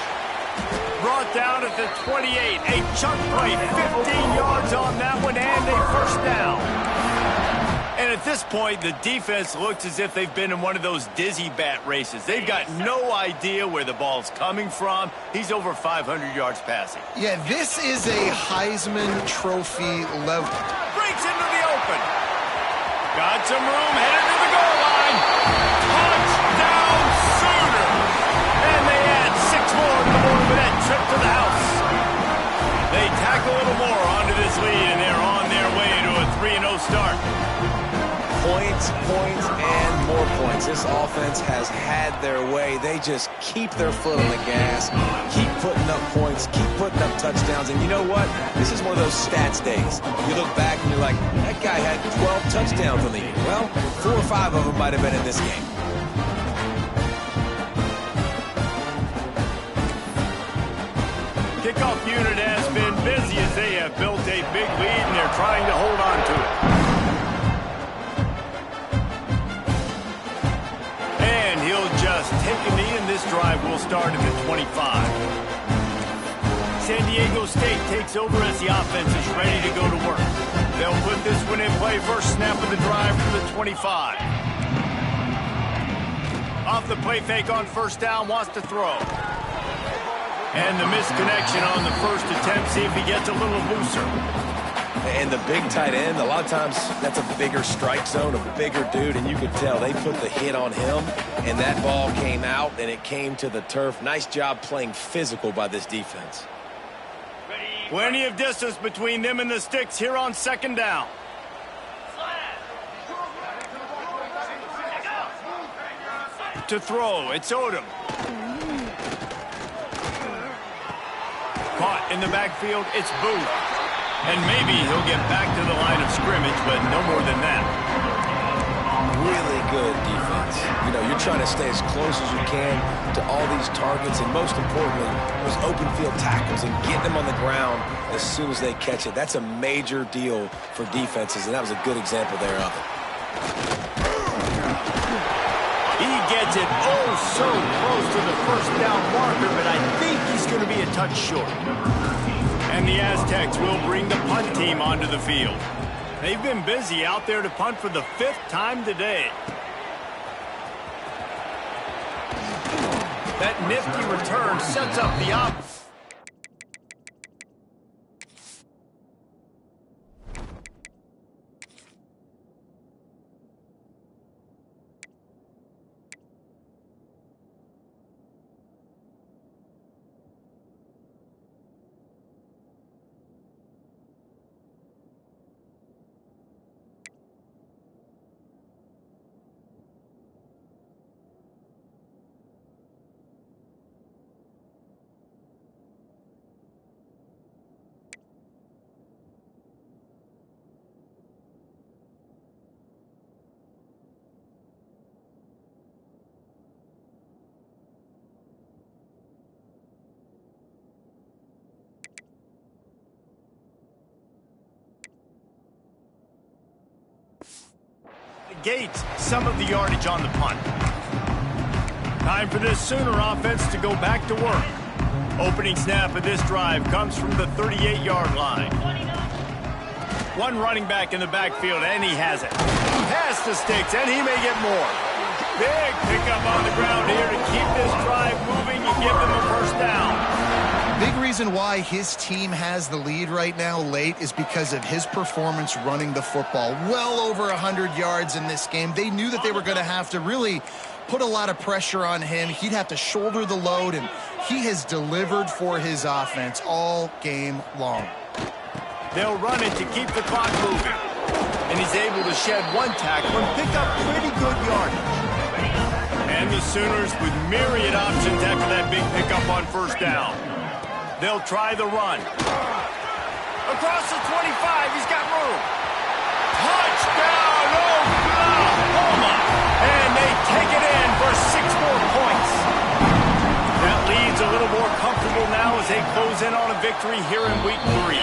Brought down at the 28. A chunk play. 15 yards on that one and a first down. And at this point, the defense looks as if they've been in one of those dizzy bat races. They've got no idea where the ball's coming from. He's over 500 yards passing. Yeah, this is a Heisman Trophy level. Breaks into the open. Got some room, headed to the goal line. Touchdown Sooners. And they add 6 more to the board with that trip to the house. They tack a little more onto this lead, and they're on their way to a 3-0 start. Points, and more points. This offense has had their way. They just keep their foot on the gas, keep putting up points, keep putting up touchdowns. And you know what? This is one of those stats days. You look back and you're like, that guy had 12 touchdowns on the year. Well, 4 or 5 of them might have been in this game. Kickoff unit has been busy as they have built a big lead and they're trying to hold on to it. And he'll just take a knee and this drive will start at the 25. San Diego State takes over as the offense is ready to go to work. They'll put this one in play first snap of the drive from the 25. Off the play fake on first down, wants to throw. And the misconnection on the first attempt. See if he gets a little looser. And the big tight end, a lot of times that's a bigger strike zone, a bigger dude, and you could tell they put the hit on him, and that ball came out, and it came to the turf. Nice job playing physical by this defense. Plenty of distance between them and the sticks here on second down. To throw, it's Odom. Caught in the backfield, it's Booth. And maybe he'll get back to the line of scrimmage, but no more than that. Really good defense. You know, you're trying to stay as close as you can to all these targets, and most importantly, those open field tackles and getting them on the ground as soon as they catch it. That's a major deal for defenses, and that was a good example there of it. He gets it oh so close to the first down marker, but I think he's going to be a touch short. And the Aztecs will bring the punt team onto the field. They've been busy out there to punt for the 5th time today. That nifty return sets up the opposite. Gates some of the yardage on the punt. Time for this Sooner offense to go back to work. Opening snap of this drive comes from the 38-yard line. One running back in the backfield, and he has it. Past the sticks, and he may get more. Big pickup on the ground here to keep this drive moving and give them a first down. Big reason why his team has the lead right now late is because of his performance running the football. Well over 100 yards in this game. They knew that they were going to have to really put a lot of pressure on him. He'd have to shoulder the load, and he has delivered for his offense all game long. They'll run it to keep the clock moving. And he's able to shed one tackle and pick up pretty good yardage. And the Sooners with myriad options after that big pickup on first down. They'll try the run. Across the 25, he's got room. Touchdown, Oklahoma! And they take it in for 6 more points. That lead's a little more comfortable now as they close in on a victory here in week 3.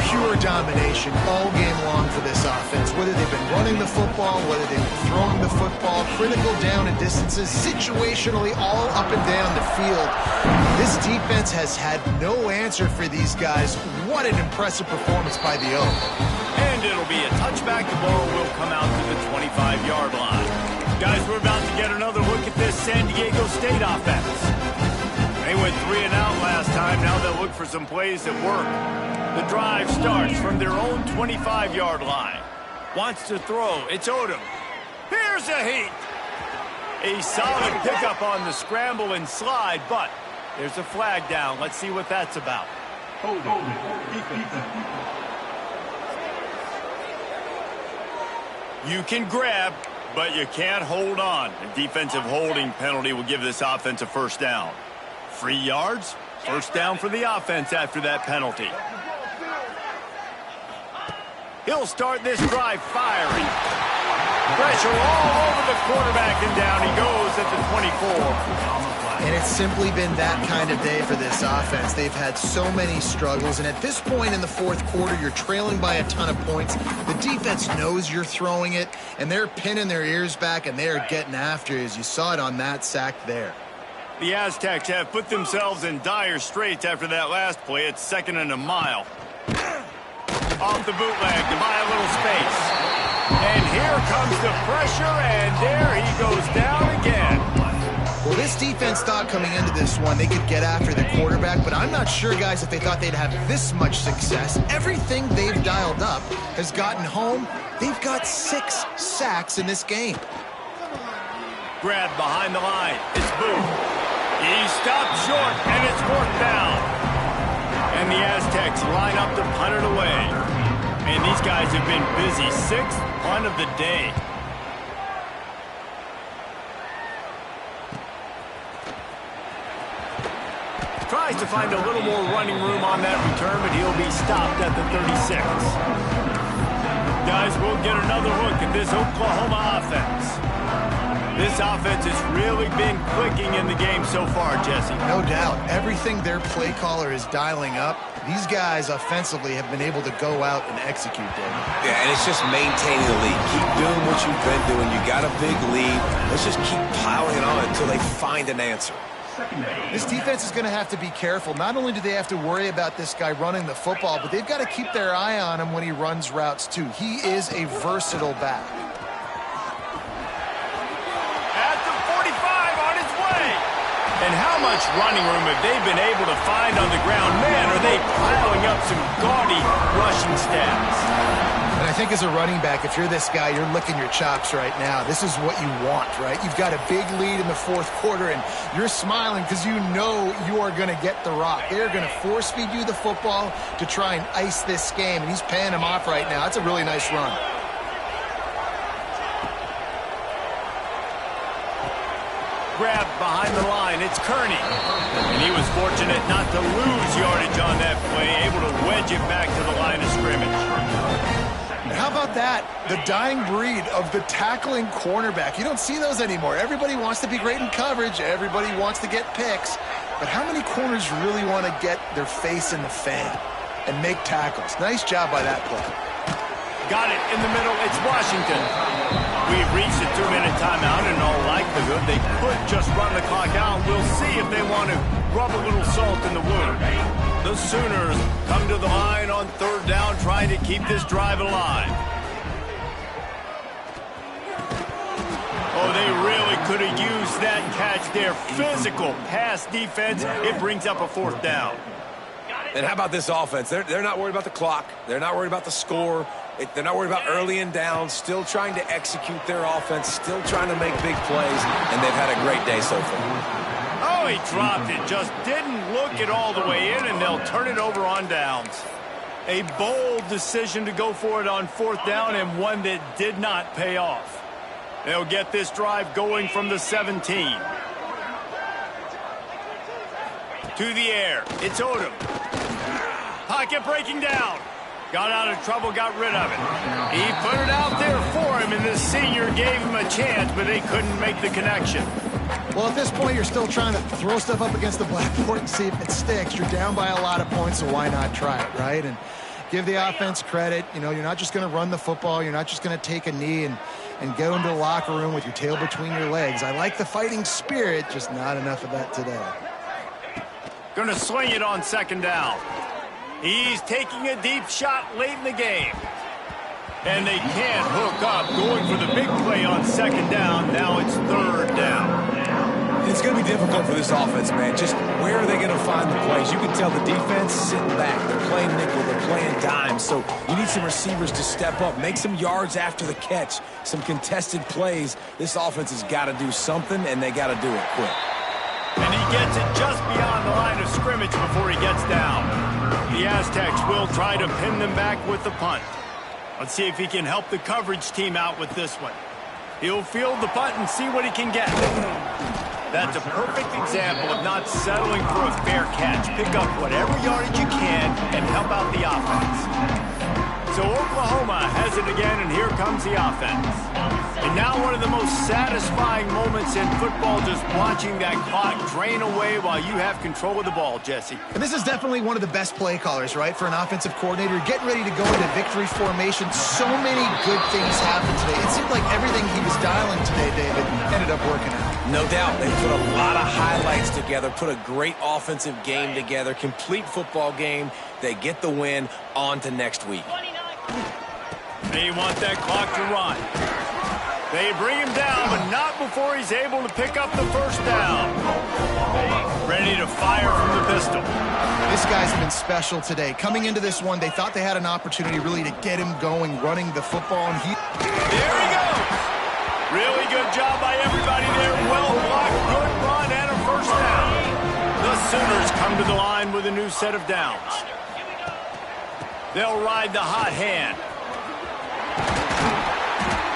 Pure domination all game long for this offense. Whether they've been running the football, whether they've been throwing the football, critical down and distances, situationally all up and down the field. This defense has had no answer for these guys. What an impressive performance by the O. And it'll be a touchback. The ball will come out to the 25-yard line. Guys, we're about to get another look at this San Diego State offense. They went 3 and out last time. Now they'll look for some plays that work. The drive starts from their own 25-yard line. Wants to throw. It's Odom. Here's a heat. A solid pickup on the scramble and slide, but there's a flag down. Let's see what that's about. You can grab. But you can't hold on. A defensive holding penalty will give this offense a first down. 3 yards, first down for the offense after that penalty. He'll start this drive firing. Pressure all over the quarterback, and down he goes at the 24. And it's simply been that kind of day for this offense. They've had so many struggles, and at this point in the fourth quarter, you're trailing by a ton of points. The defense knows you're throwing it, and they're pinning their ears back, and they're getting after you, as you saw it on that sack there. The Aztecs have put themselves in dire straits after that last play. It's 2nd and a mile. Off the bootleg to buy a little space. And here comes the pressure, and there he goes down again. Well, this defense thought coming into this one they could get after the quarterback, but I'm not sure, guys, if they thought they'd have this much success. Everything they've dialed up has gotten home. They've got 6 sacks in this game. Grab behind the line. It's Booth. He stopped short, and it's 4th down. And the Aztecs line up to punt it away. And these guys have been busy. 6th punt of the day. Tries to find a little more running room on that return, but he'll be stopped at the 36. Guys, we'll get another look at this Oklahoma offense. This offense has really been clicking in the game so far, Jesse. No doubt. Everything their play caller is dialing up, these guys offensively have been able to go out and execute, David. Yeah, and it's just maintaining the lead. Keep doing what you've been doing. You got a big lead. Let's just keep piling it on until they find an answer. This defense is going to have to be careful. Not only do they have to worry about this guy running the football, but they've got to keep their eye on him when he runs routes, too. He is a versatile back. And how much running room have they been able to find on the ground? Man, are they piling up some gaudy rushing stats. And I think as a running back, if you're this guy, you're licking your chops right now. This is what you want, right? You've got a big lead in the fourth quarter, and you're smiling because you know you are going to get the rock. They're going to force-feed you the football to try and ice this game, and he's paying him off right now. That's a really nice run. Grab behind the line. It's Kearney. And he was fortunate not to lose yardage on that play, able to wedge it back to the line of scrimmage. How about that? The dying breed of the tackling cornerback. You don't see those anymore. Everybody wants to be great in coverage. Everybody wants to get picks. But how many corners really want to get their face in the fan and make tackles? Nice job by that play. Got it in the middle. It's Washington. We've reached a 2-minute timeout. In all likelihood, they could just run the clock out. We'll see if they want to rub a little salt in the wound. The Sooners come to the line on 3rd down, trying to keep this drive alive. Oh, they really could have used that catch there. Physical pass defense. It brings up a 4th down. And how about this offense? They're not worried about the clock. They're not worried about the score. They're not worried about early and down. Still trying to execute their offense. Still trying to make big plays. And they've had a great day so far. Oh, he dropped it. Just didn't look it all the way in, and they'll turn it over on downs. A bold decision to go for it on 4th down, and one that did not pay off. They'll get this drive going from the 17. To the air. It's Odom. Pocket breaking down. Got out of trouble, got rid of it. He put it out there for him, and the senior gave him a chance, but they couldn't make the connection. Well, at this point, you're still trying to throw stuff up against the blackboard and see if it sticks. You're down by a lot of points, so why not try it, right? And give the offense credit. You know, you're not just going to run the football. You're not just going to take a knee and go into the locker room with your tail between your legs. I like the fighting spirit, just not enough of that today. Going to swing it on 2nd down. He's taking a deep shot late in the game. And they can't hook up, going for the big play on 2nd down. Now it's 3rd down. It's going to be difficult for this offense, man. Just where are they going to find the plays? You can tell the defense sitting back. They're playing nickel. They're playing dime. So you need some receivers to step up, make some yards after the catch, some contested plays. This offense has got to do something, and they got to do it quick. And he gets it just beyond the line of scrimmage before he gets down. The Aztecs will try to pin them back with the punt. Let's see if he can help the coverage team out with this one. He'll field the punt and see what he can get. That's a perfect example of not settling for a fair catch. Pick up whatever yardage you can and help out the offense. So Oklahoma has it again, and here comes the offense. And now one of the most satisfying moments in football, just watching that clock drain away while you have control of the ball, Jesse. And this is definitely one of the best play callers, right, for an offensive coordinator. Getting ready to go into victory formation. So many good things happened today. It seemed like everything he was dialing today, David, ended up working out. No doubt. They put a lot of highlights together, put a great offensive game together, complete football game. They get the win. On to next week. They want that clock to run. They bring him down, but not before he's able to pick up the first down. Ready to fire from the pistol. This guy's been special today. Coming into this one, they thought they had an opportunity really to get him going, running the football, and there he goes. Really good job by everybody there. Well blocked, good run, and a first down. The Sooners come to the line with a new set of downs. They'll ride the hot hand.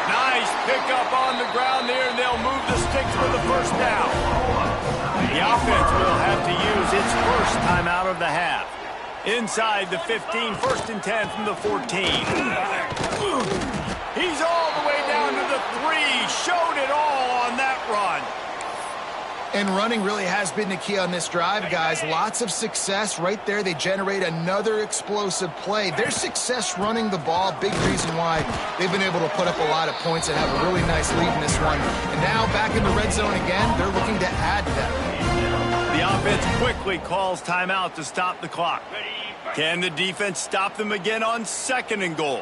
Nice pickup on the ground there, and they'll move the sticks for the first down. The offense will have to use its first timeout of the half. Inside the 15, 1st and 10 from the 14. He's all the way down to the 3. Showed it all on that run. And running really has been the key on this drive, guys. Lots of success right there. They generate another explosive play. Their success running the ball, big reason why they've been able to put up a lot of points and have a really nice lead in this one. And now back in the red zone again, they're looking to add to that. The offense quickly calls timeout to stop the clock. Can the defense stop them again on 2nd and goal?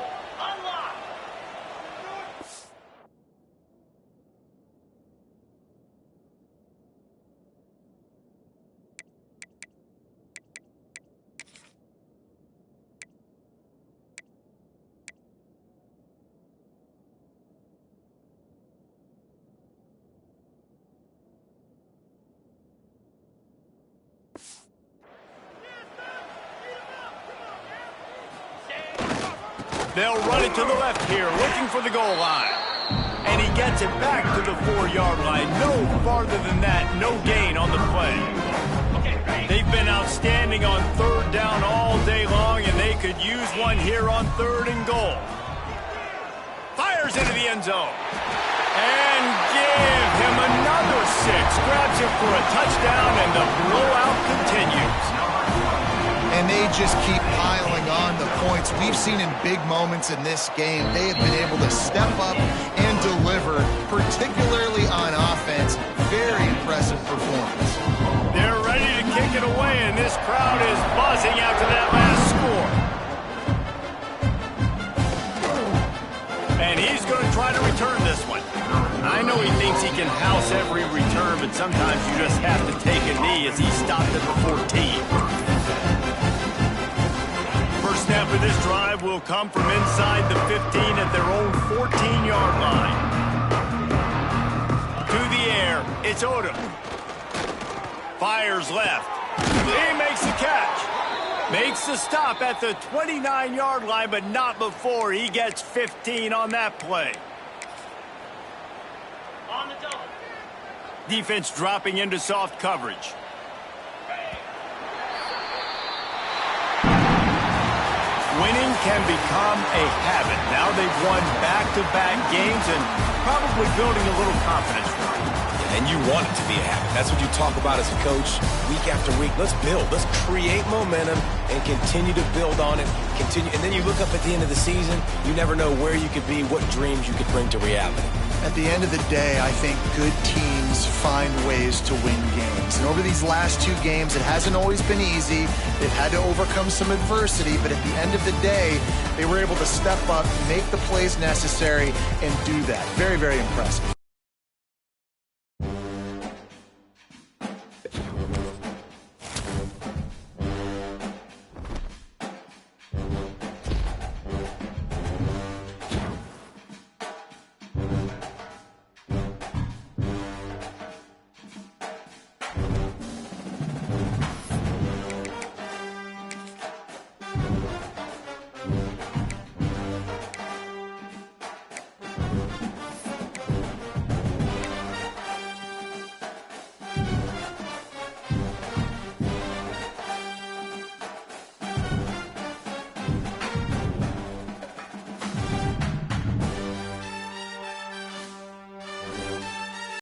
They'll run it to the left here, looking for the goal line. And he gets it back to the 4-yard line. No farther than that, no gain on the play. They've been outstanding on 3rd down all day long, and they could use one here on 3rd and goal. Fires into the end zone. And give him another 6. Grabs him for a touchdown, and the blowout continues. And they just keep piling on the points. We've seen in big moments in this game, they have been able to step up and deliver, particularly on offense. Very impressive performance. They're ready to kick it away, and this crowd is buzzing after that last score. And he's going to try to return this one. I know he thinks he can house every return, but sometimes you just have to take a knee as he stopped at the 14. First snap of this drive will come from inside the 15 at their own 14-yard line. To the air, it's Odom. Fires left. He makes the catch. Makes the stop at the 29-yard line, but not before he gets 15 on that play. On the double. Defense dropping into soft coverage. Winning can become a habit. Now they've won back-to-back games and probably building a little confidence for them. And you want it to be a habit. That's what you talk about as a coach week after week. Let's build. Let's create momentum and continue to build on it. Continue, and then you look up at the end of the season, you never know where you could be, what dreams you could bring to reality. At the end of the day, I think good teams find ways to win games. And over these last 2 games, it hasn't always been easy. They've had to overcome some adversity, but at the end of the day, they were able to step up, make the plays necessary, and do that. Very, very impressive.